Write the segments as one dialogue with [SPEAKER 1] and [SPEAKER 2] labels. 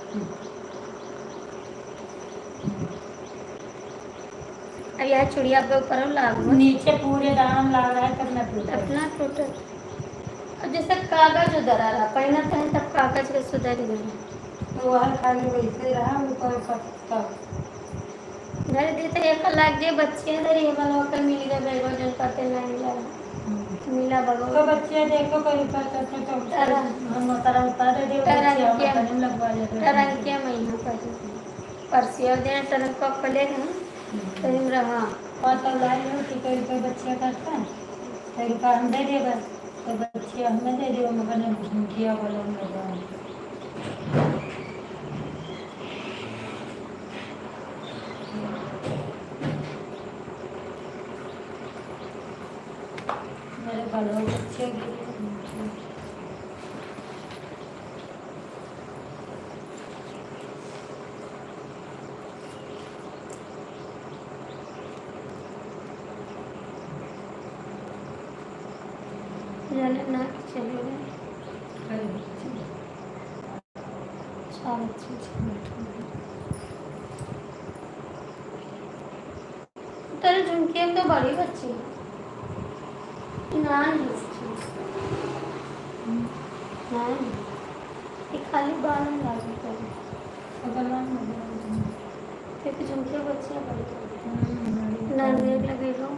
[SPEAKER 1] अब यह चुड़िया पे ऊपर लागू
[SPEAKER 2] नीचे पूरे दाम लग रहा है तब ना
[SPEAKER 1] अपना टोटल। अब जैसे कागज उधर आ रहा, पहना था तब कागज के सुधर गए,
[SPEAKER 2] तो वह खाली वैसे रहा ऊपर तब
[SPEAKER 1] घर देते एक लाख जे बच्चे इधर ये वाला होकर मिल गए बेगो जन करते नहीं लगा मिला बगो
[SPEAKER 2] तो बच्चे देखो कहीं पर करते तो हम तारा उतार दे बच्चे हम अपन लगवा लेते
[SPEAKER 1] टरंकिया महीना पर परसिया देना टरंक को ले गए कहीं रहा
[SPEAKER 2] और तब लाई हो कि कहीं पर बच्चे करता है कहीं रुपया हम दे देगा तो बच्चे हमें दे दे मगर झुमकिया वाला लगा मेरे बालों बच्चे
[SPEAKER 1] ना चले गए तेरे झुमके तो बड़ी बच्ची नहीं खाली बाल में लागू कर झुमके बच्चे बड़ी लगे लो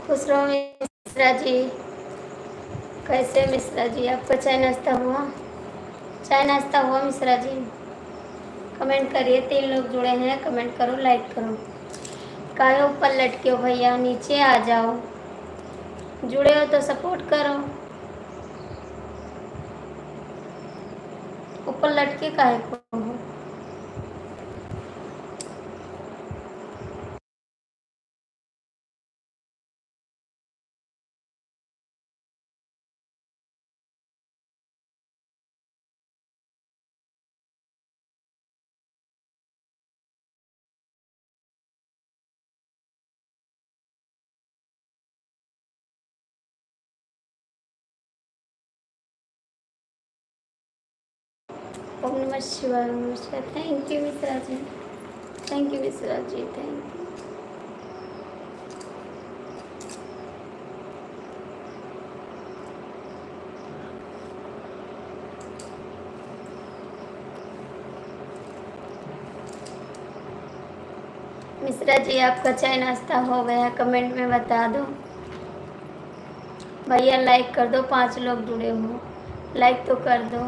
[SPEAKER 1] खुश रहो मिश्रा जी। कैसे मिश्रा जी आपका चाय नाश्ता हुआ? चाय नाश्ता हुआ मिश्रा जी? कमेंट करिए, 3 लोग जुड़े हैं, कमेंट करो, लाइक करो। काहे ऊपर लटके हो भैया, नीचे आ जाओ, जुड़े हो तो सपोर्ट करो। ऊपर लटके काहे को हो? ओम नमः शिवाय, नमस्कार। Thank you Mishra ji, thank you Mishra ji, thank you. Mishra ji आपका चाय नाश्ता हो गया, कमेंट में बता दो। भैया लाइक कर दो, 5 लोग जुड़े हो, लाइक तो कर दो।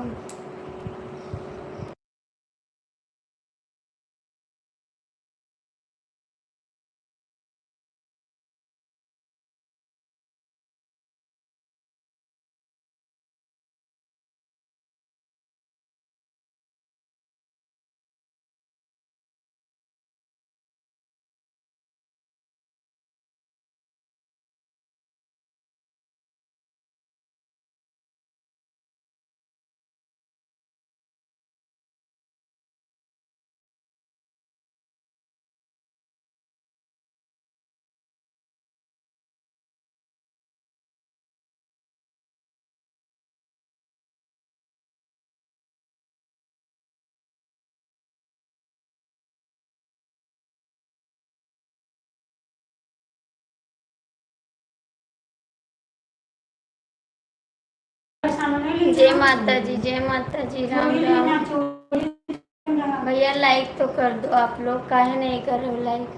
[SPEAKER 1] जय माता जी, जय माता जी। राम राम। भैया लाइक तो कर दो, आप लोग काहे नहीं कर रहे हो लाइक।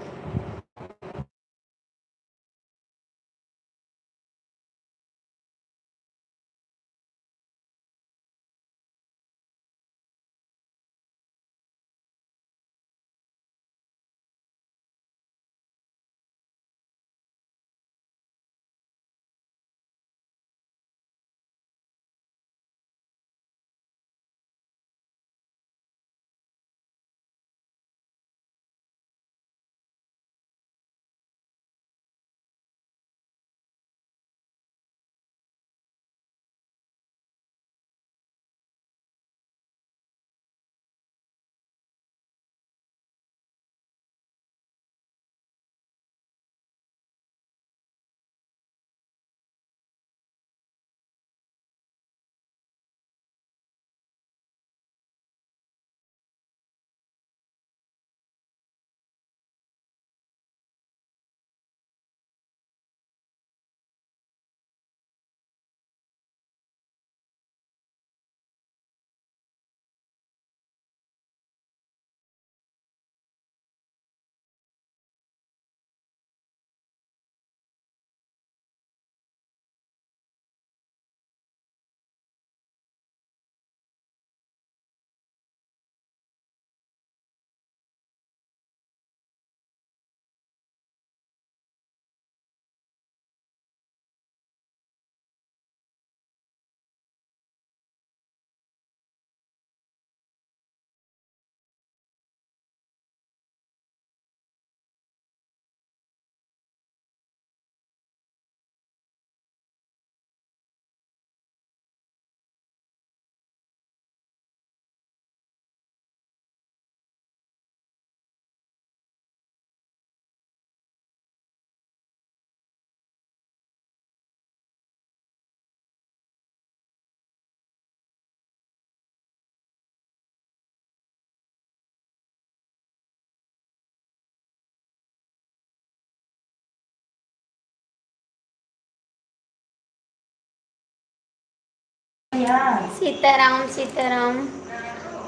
[SPEAKER 1] सीताराम सीताराम।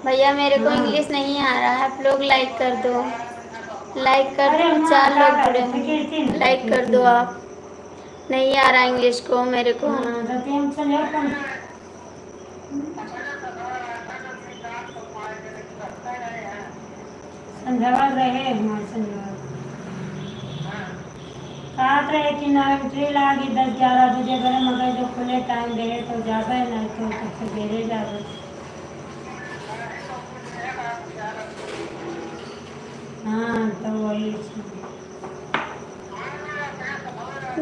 [SPEAKER 1] भैया मेरे को इंग्लिश नहीं आ रहा है, आप लोग लाइक कर दो। लाइक कर दो, 4 लोग जुड़े हैं, लाइक कर दो आप। नहीं आ रहा इंग्लिश को मेरे को।
[SPEAKER 2] संध्यावाल रहे हमारे संध्यावाल साथ रहे कि ना एंट्री लागी 10-11 बजे गए, मगर जो खुले टाइम रहे तो जाबे नहीं तो सवेरे जाबे। हाँ तो वही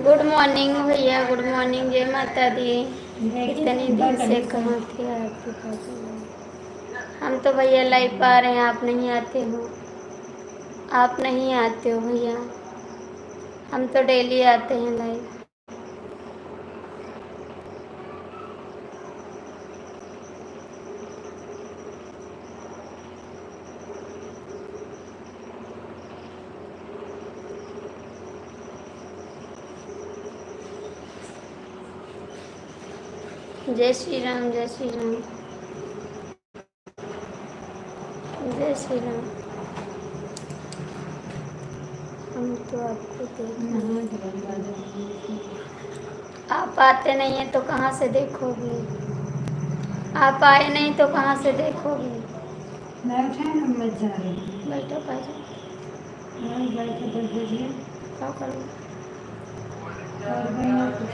[SPEAKER 1] गुड मॉर्निंग भैया, गुड मॉर्निंग। जय माता दी। इतनी दिन से कहाँ थे आपके पास। हम तो भैया लाइव आ रहे हैं, आप नहीं आते हो। आप नहीं आते हो भैया, हम तो डेली आते हैं लाइव। जय श्री राम, जय श्री राम, जय श्री राम। हम तो आपको आप आते नहीं हैं तो कहाँ से देखोगे। आप आए नहीं तो कहाँ से देखोगे।
[SPEAKER 2] मत जा रही
[SPEAKER 1] बैठो पाजा।
[SPEAKER 2] बैठे 10 बजे
[SPEAKER 1] क्या करूँ।
[SPEAKER 2] और भी ना कुछ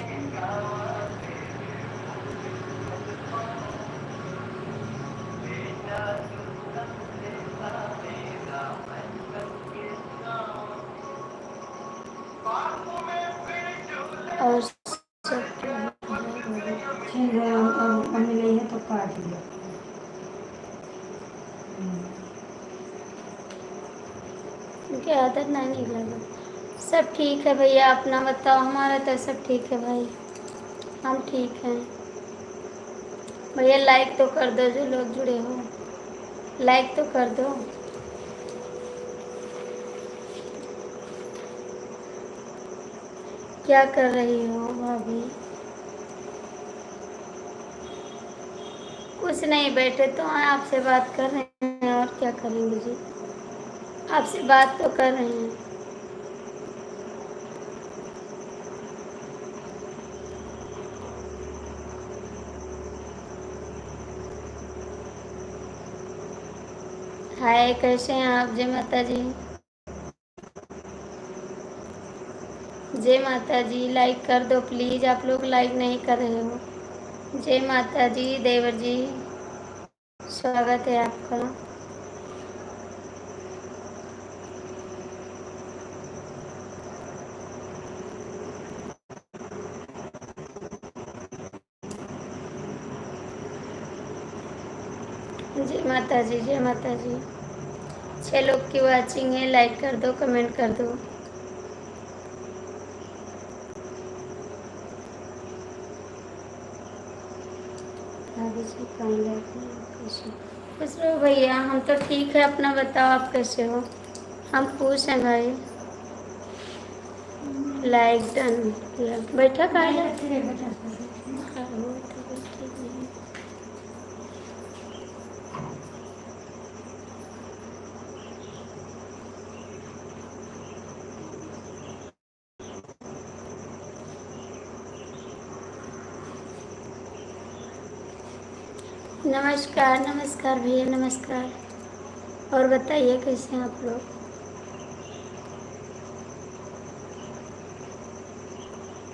[SPEAKER 1] और
[SPEAKER 2] मिले है तो काट दिया।
[SPEAKER 1] उनकी आदत नहीं निकलेगा। सब ठीक है भैया, अपना बताओ। हमारा तो सब ठीक है भाई, हम ठीक हैं। भैया लाइक तो कर दो, जो लोग जुड़े हो लाइक तो कर दो। क्या कर रही हो भाभी। कुछ नहीं, बैठे तो हैं, आपसे बात कर रहे हैं और क्या करेंगे जी। आपसे बात तो कर रहे हैं। हाय, कैसे हैं आप? जय माता जी। जय माता जी। लाइक कर दो प्लीज़, आप लोग लाइक नहीं कर रहे हो। जय माता जी देवर जी, स्वागत है आपका। जय माता जी, जय माता जी। 6 लोग की वाचिंग है, लाइक कर दो, कमेंट कर दो। भाभी जी कहाँ रहती हैं? कैसे खुश रहो भैया, हम तो ठीक है। अपना बताओ, आप कैसे हो? हम खुश हैं भाई। लाइक डन किया। बैठा कहाँ है? हाँ, वो तो बैठे ही हैं। नमस्कार नमस्कार भैया, नमस्कार। और बताइए कैसे हैं आप लोग?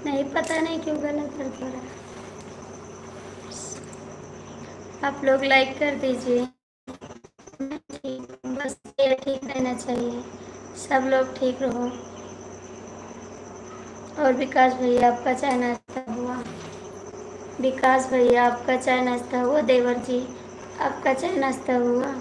[SPEAKER 1] नहीं, पता नहीं क्यों गलत कर रहा है। आप लोग लाइक कर दीजिए। ठीक, बस ये ठीक रहना चाहिए, सब लोग ठीक रहो। और विकास भैया, आपका चाय नाश्ता हुआ? विकास भैया, आपका चाय नाश्ता हुआ? देवर जी, आपका चाय नाश्ता हुआ?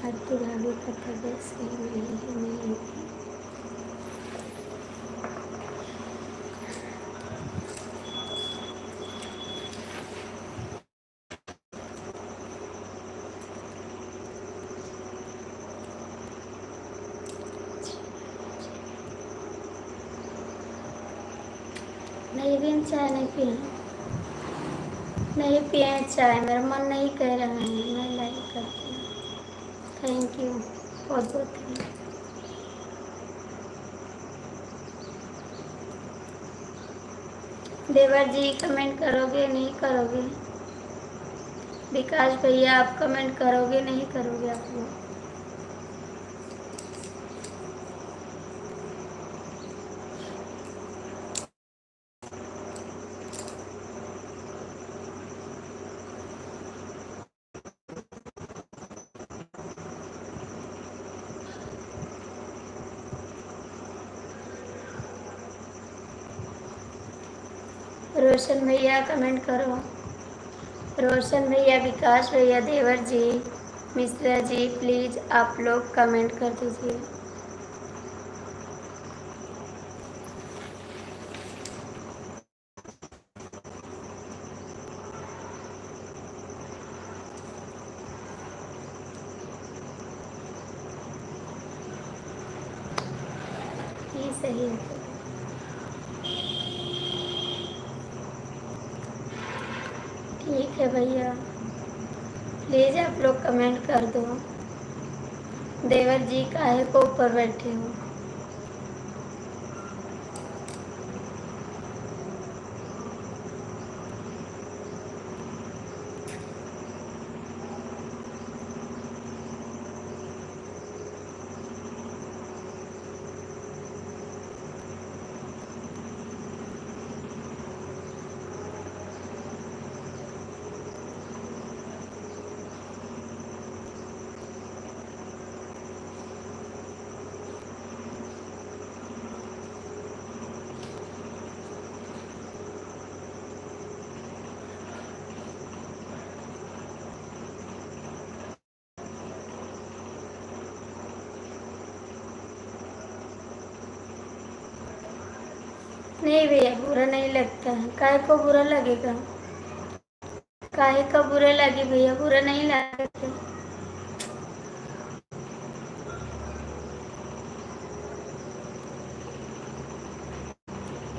[SPEAKER 1] आरती भाभी का तबीयत सही नहीं है, नहीं है। नहीं भी, हम चाय नहीं पिए हैं। नहीं पिए हैं चाय, मेरा मन नहीं कह रहा है, मैं लाइक करती हूँ। थैंक यू, बहुत बहुत थैंक यू। देवर जी, कमेंट करोगे नहीं करोगे? विकास भैया, आप कमेंट करोगे नहीं करोगे आप लोग? रोशन भैया कमेंट करो। रोशन भैया, विकास भैया, देवर जी, मिश्रा जी, प्लीज़ आप लोग कमेंट कर दीजिए। ये सही है। ठीक है भैया, प्लीज़ आप लोग कमेंट कर दो। देवर जी काहे को ऊपर बैठे हो? नहीं भैया, बुरा नहीं लगता है। काहे को बुरा लगेगा? काहे का बुरा लगे भैया? बुरा नहीं लगता।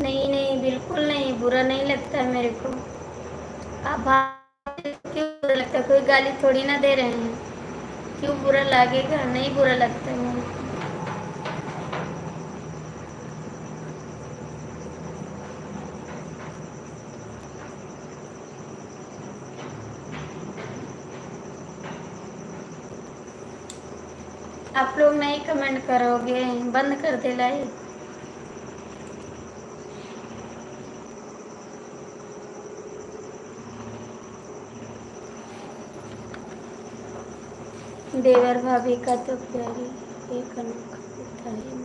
[SPEAKER 1] नहीं नहीं, बिल्कुल नहीं, बुरा नहीं लगता है मेरे को। आप क्यों बुरा लगता है? कोई गाली थोड़ी ना दे रहे हैं। क्यों बुरा लगेगा? नहीं बुरा लगता है मेरे को। आप लोग नहीं कमेंट करोगे? बंद कर दे लाइव। देवर भाभी का तो प्यारी एक अनोखा होता है,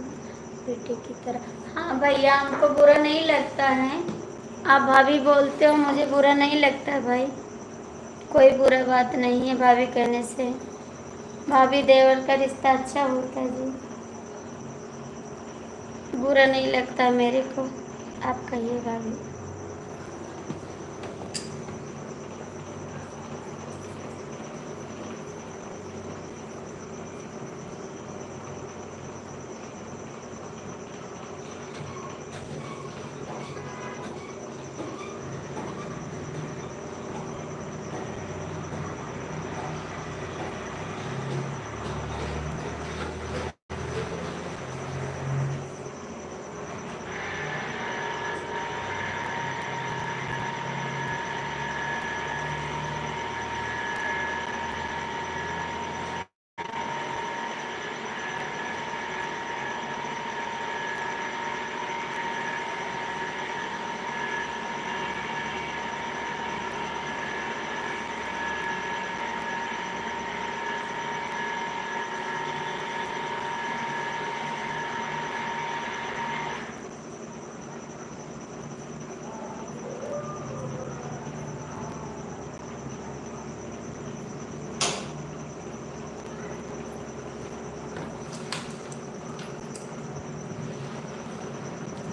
[SPEAKER 1] बेटे की तरह। हाँ भैया, हमको बुरा नहीं लगता है। आप भाभी बोलते हो, मुझे बुरा नहीं लगता है भाई। कोई बुरा बात नहीं है भाभी कहने से। भाभी देवर का रिश्ता अच्छा होता है जी। बुरा नहीं लगता मेरे को। आप कहिए भाभी।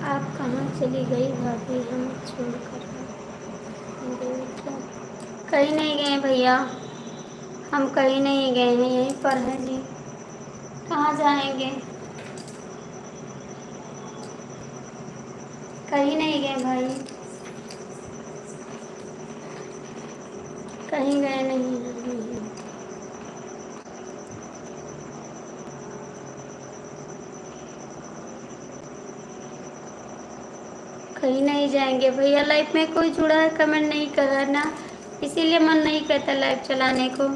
[SPEAKER 1] आप कहाँ चली गई भाभी, हम छोड़कर? तो कहीं नहीं गए भैया, हम कहीं नहीं गए हैं, यहीं पर है जी। कहाँ जाएंगे? कहीं नहीं गए भाई, कहीं गए नहीं हैं। कहीं नहीं जाएंगे भैया। लाइफ में कोई जुड़ा है, कमेंट नहीं कर रहा ना, इसीलिए मन नहीं करता लाइव चलाने को।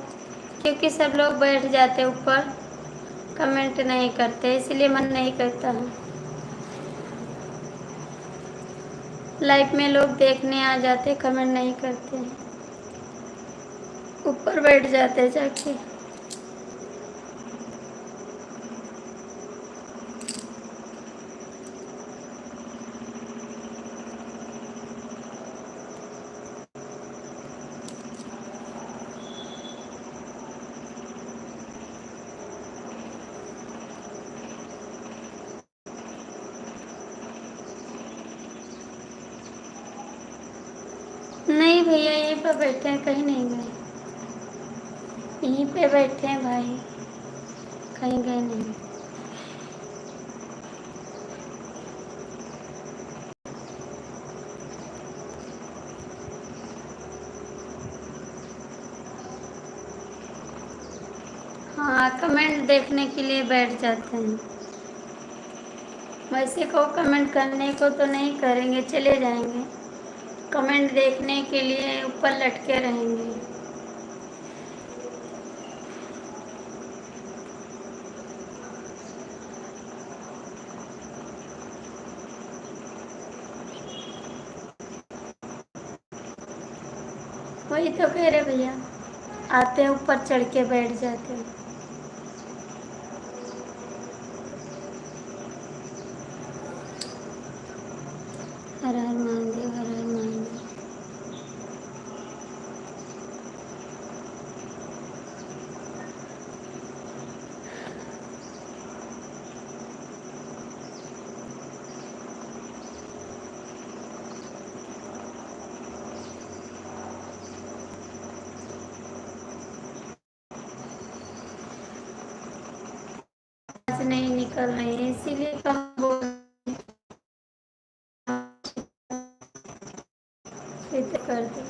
[SPEAKER 1] क्योंकि सब लोग बैठ जाते ऊपर, कमेंट नहीं करते, इसलिए मन नहीं करता है। लाइव में लोग देखने आ जाते, कमेंट नहीं करते हैं, ऊपर बैठ जाते जाके। नहीं भैया, यहीं पर बैठे हैं, कहीं नहीं गए। यहीं पे बैठे हैं भाई, कहीं गए नहीं। हाँ, कमेंट देखने के लिए बैठ जाते हैं। वैसे को कमेंट करने को तो नहीं करेंगे, चले जाएंगे। कमेंट देखने के लिए ऊपर लटके रहेंगे। वही तो कह रहे भैया, आते हैं ऊपर चढ़ के बैठ जाते हैं। हर हर महादेव, हर हर महादेव। निकल रही है, इसीलिए कम बोल कर दी।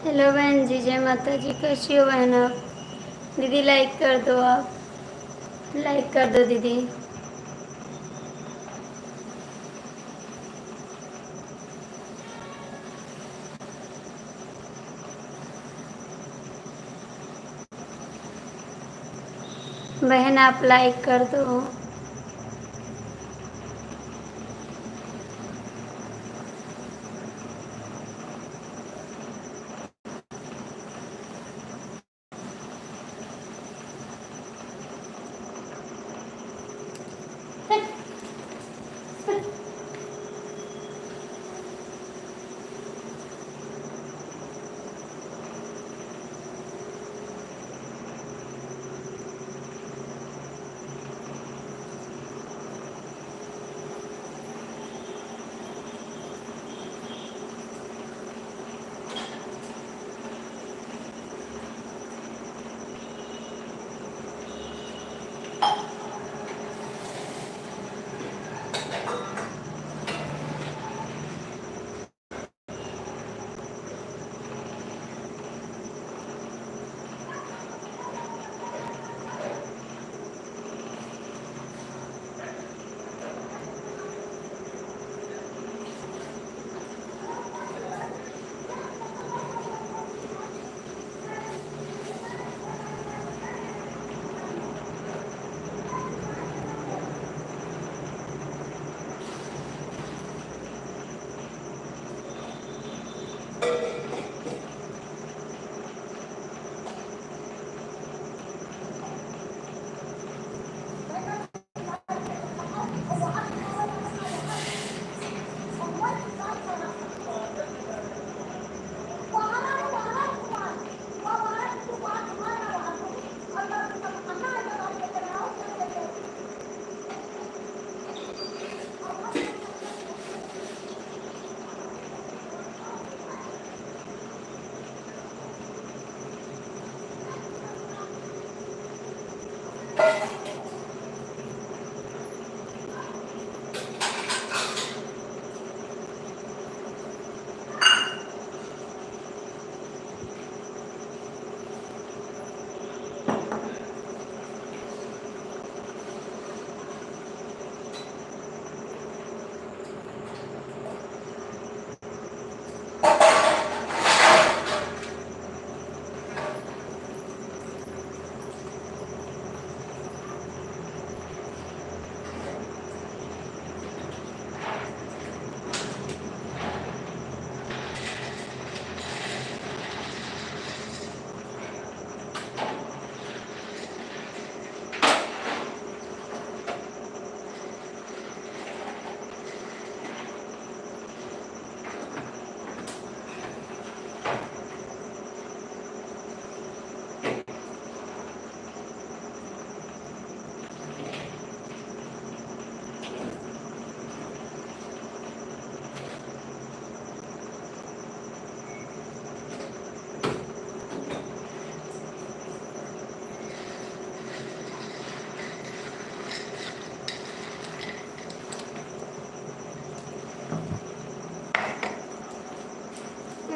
[SPEAKER 1] हेलो बहन जी, जय माता जी। कैसी हो बहन आप? दीदी लाइक कर दो, आप लाइक कर दो दीदी। बहन आप लाइक कर दो।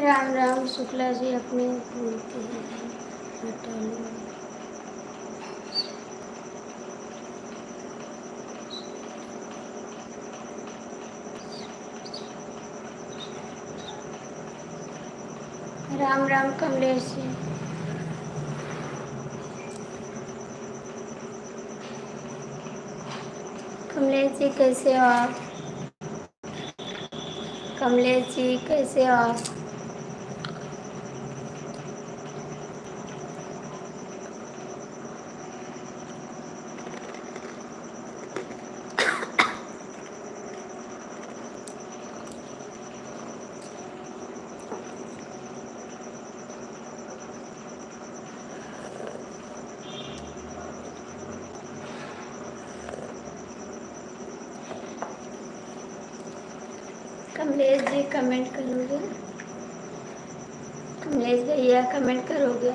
[SPEAKER 1] राम राम शुक्ला जी, अपने बोलते हैं हटा लो। राम राम कमलेश जी। कमलेश जी कैसे हो आप? कमलेश जी कैसे हो आप? कमलेश जी कमेंट करोगे? कमलेश भैया कमेंट करोगे?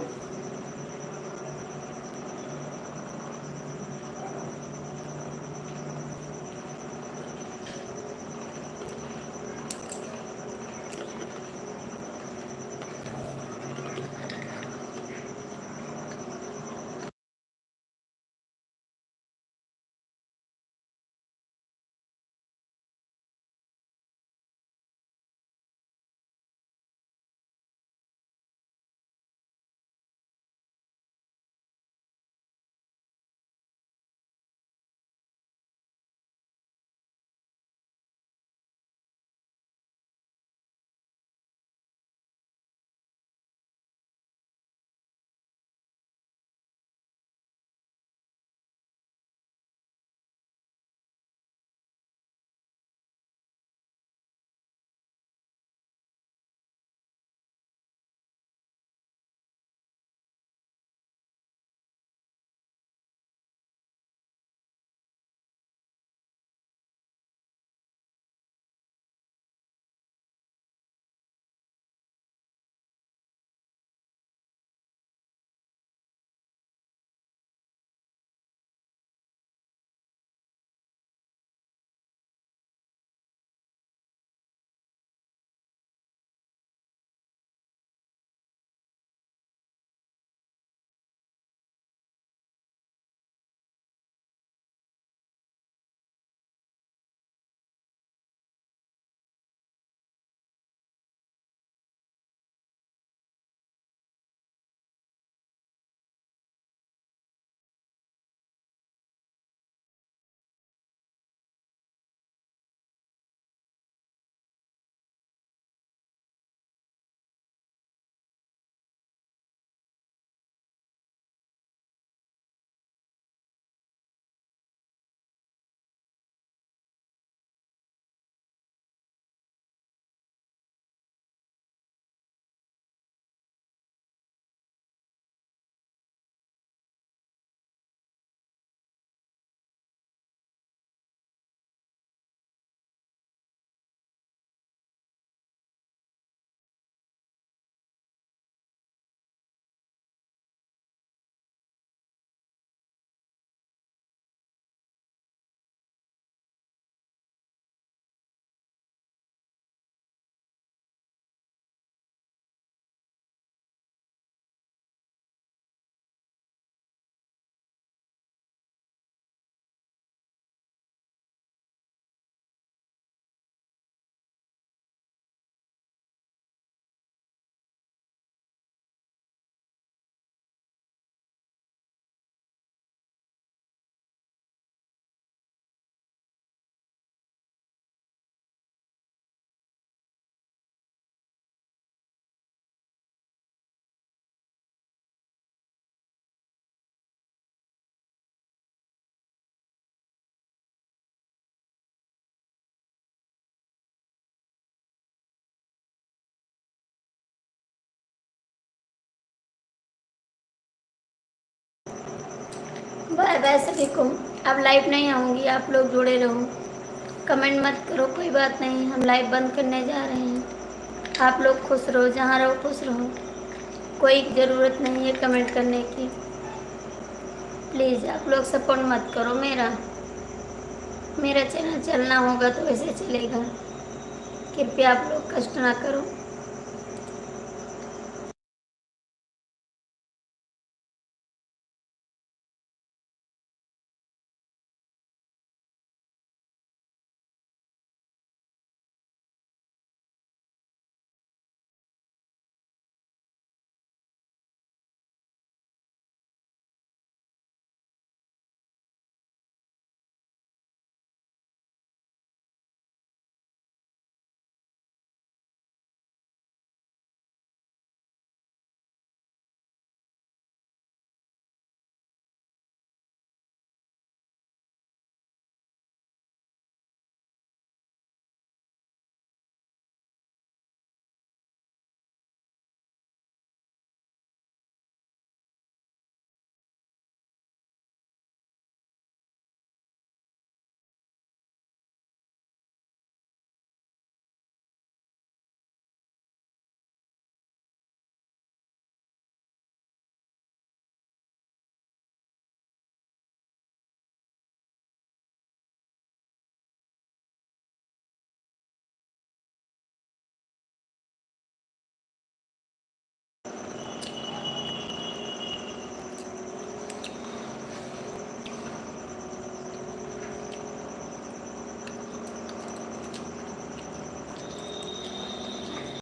[SPEAKER 1] बाय बाय सभी को। अब लाइव नहीं आऊँगी, आप लोग जुड़े रहो। कमेंट मत करो, कोई बात नहीं, हम लाइव बंद करने जा रहे हैं। आप लोग खुश रहो, जहाँ रहो खुश रहो, कोई ज़रूरत नहीं है कमेंट करने की। प्लीज़ आप लोग सपोर्ट मत करो। मेरा चैनल चलना होगा तो वैसे चलेगा, कृपया आप लोग कष्ट ना करो।